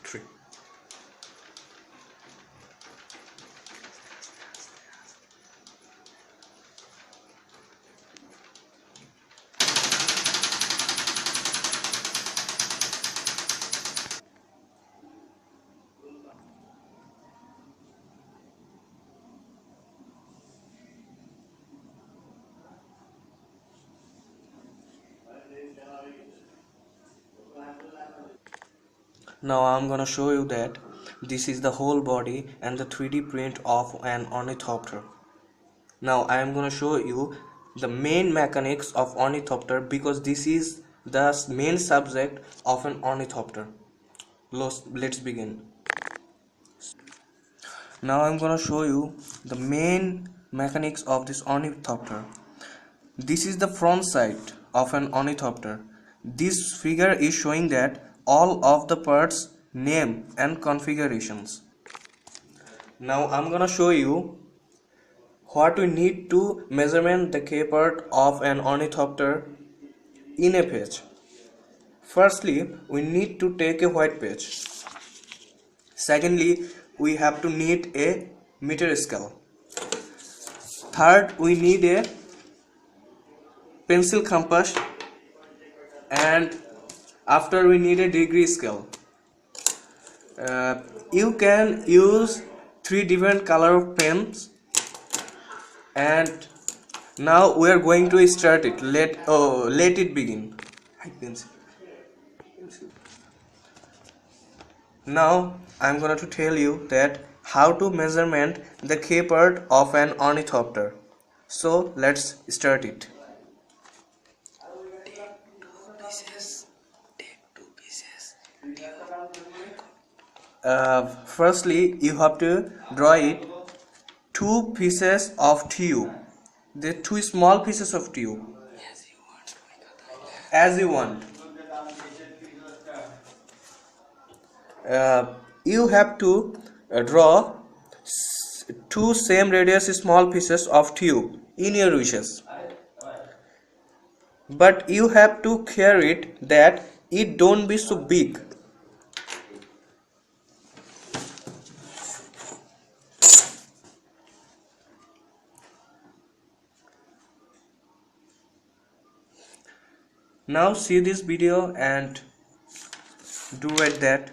3. Now I'm gonna show you that this is the whole body and the 3D print of an ornithopter. Now I am gonna show you the main mechanics of ornithopter, because this is the main subject of an ornithopter. Let's begin. Now I'm gonna show you the main mechanics of this ornithopter. This is the front side of an ornithopter. This figure is showing that all of the parts, name and configurations. Now I'm gonna show you what we need to measurement the K part of an ornithopter in a page. Firstly, we need to take a white page. Secondly, we have to need a meter scale. Third, we need a pencil compass, and after we need a degree scale. You can use 3 different color of pens, and now we are going to start it. Let it begin. Now I'm going to tell you that how to measurement the K part of an ornithopter. So let's start it. Firstly, you have to draw it 2 pieces of tube. The 2 small pieces of tube. As you want. You have to draw 2 same radius small pieces of tube in your wishes. But you have to care it that it don't be so big. Now see this video and do it that.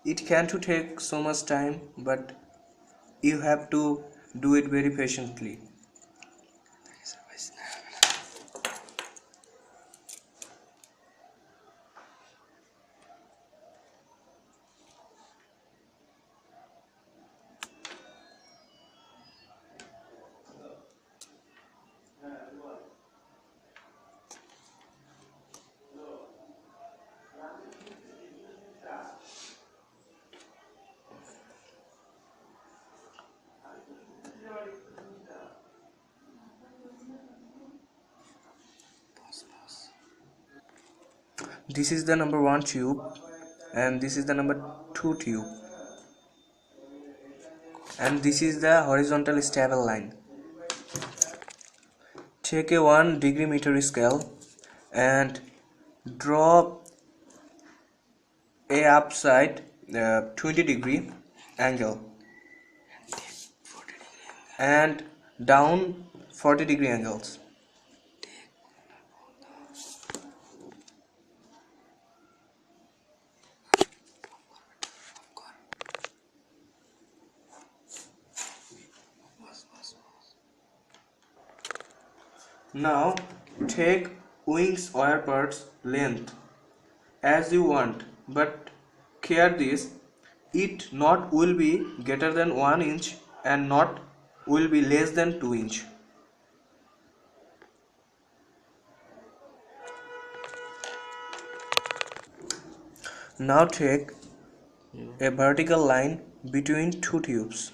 It can to take so much time, but you have to do it very patiently. This is the number 1 tube and this is the number 2 tube, and this is the horizontal stable line. Take a 1 degree meter scale and draw a upside 20 degree angle and down 40 degree angles. Now take wings wire parts length as you want, but care this it not will be greater than 1 inch and not will be less than 2 inch. Now take a vertical line between two tubes.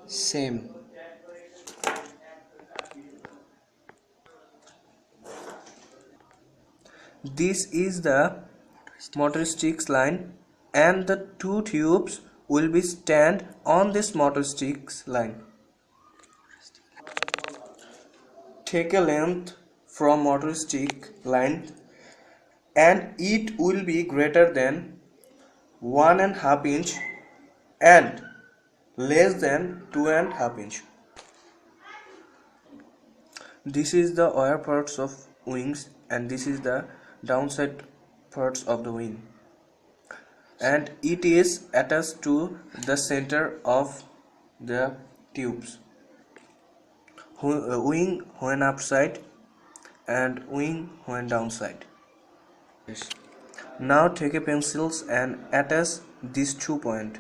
Same. This is the motor sticks line and the two tubes will be stand on this motor sticks line. Take a length from motor stick line and it will be greater than 1.5 inch and less than 2.5 inch. This is the wire parts of wings and this is the downside parts of the wing, and it is attached to the center of the tubes. Wing when upside and wing when downside. Now take a pencils and attach these 2 points.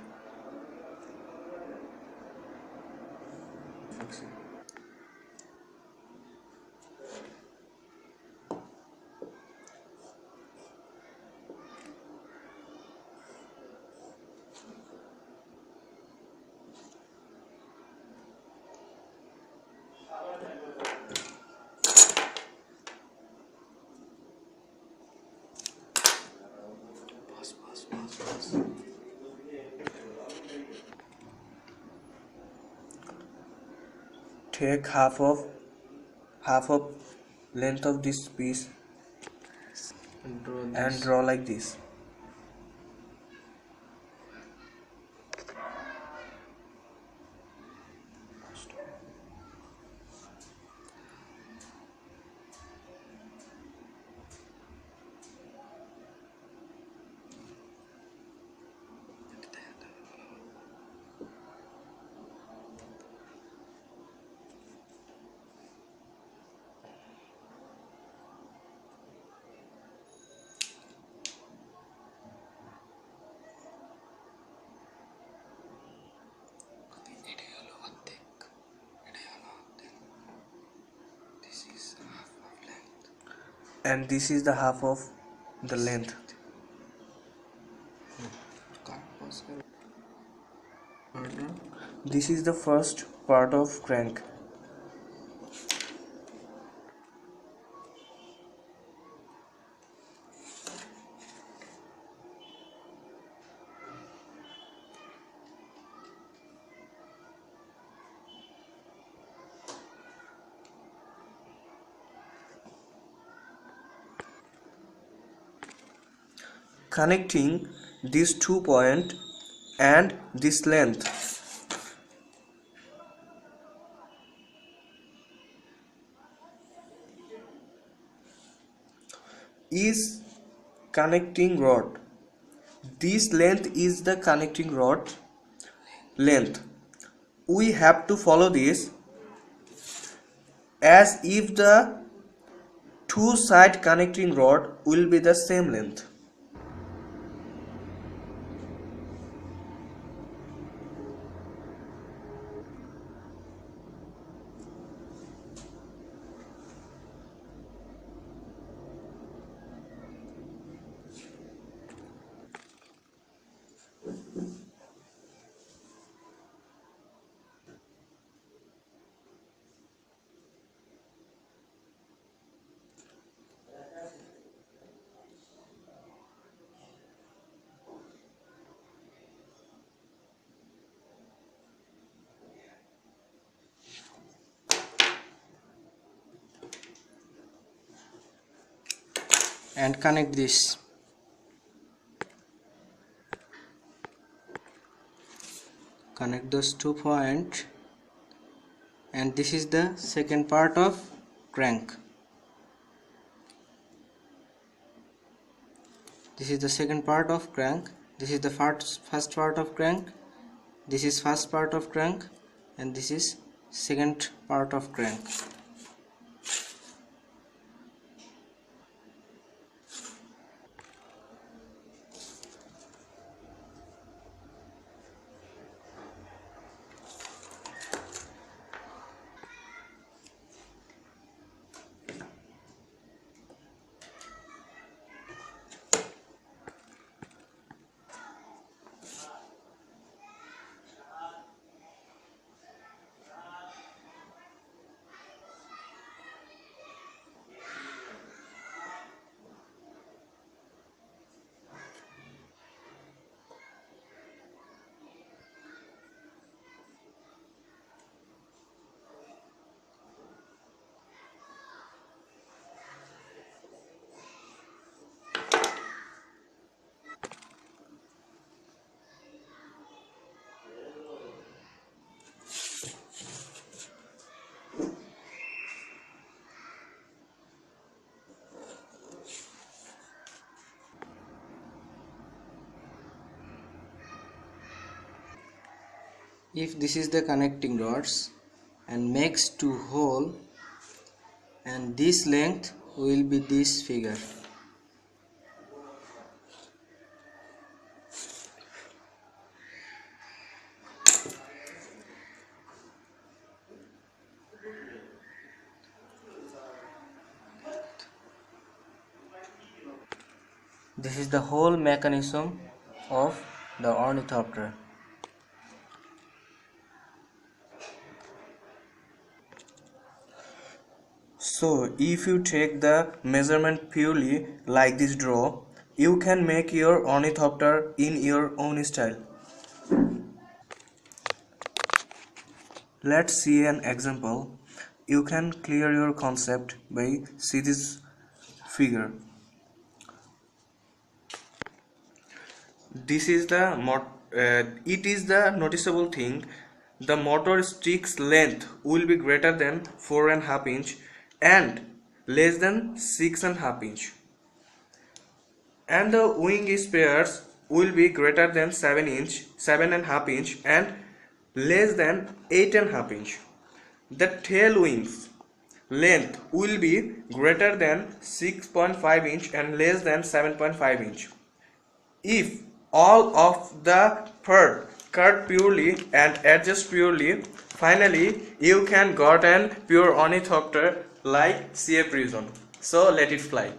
Take half of length of this piece and draw like this. And this is the half of the length. This is the first part of crank. Connecting these 2 points and this length is connecting rod. This length is the connecting rod length. We have to follow this as if the two side connecting rod will be the same length. and connect this. Connect those 2 points, and this is the second part of crank. This is the second part of crank. This is the first part of crank. This is first part of crank, and this is second part of crank. If this is the connecting rods and makes 2 hole, and this length will be this figure. This is the whole mechanism of the ornithopter. So if you take the measurement purely like this draw, you can make your ornithopter in your own style. Let's see an example. You can clear your concept by see this figure. This is the it is the noticeable thing. The motor stick's length will be greater than 4.5 inch and less than 6.5 inch, and the wing spares will be greater than 7.5 inch and less than 8.5 inch. The tail wings length will be greater than 6.5 inch and less than 7.5 inch. If all of the part cut purely and adjust purely, finally you can got an pure ornithopter like CF reason. So let it fly.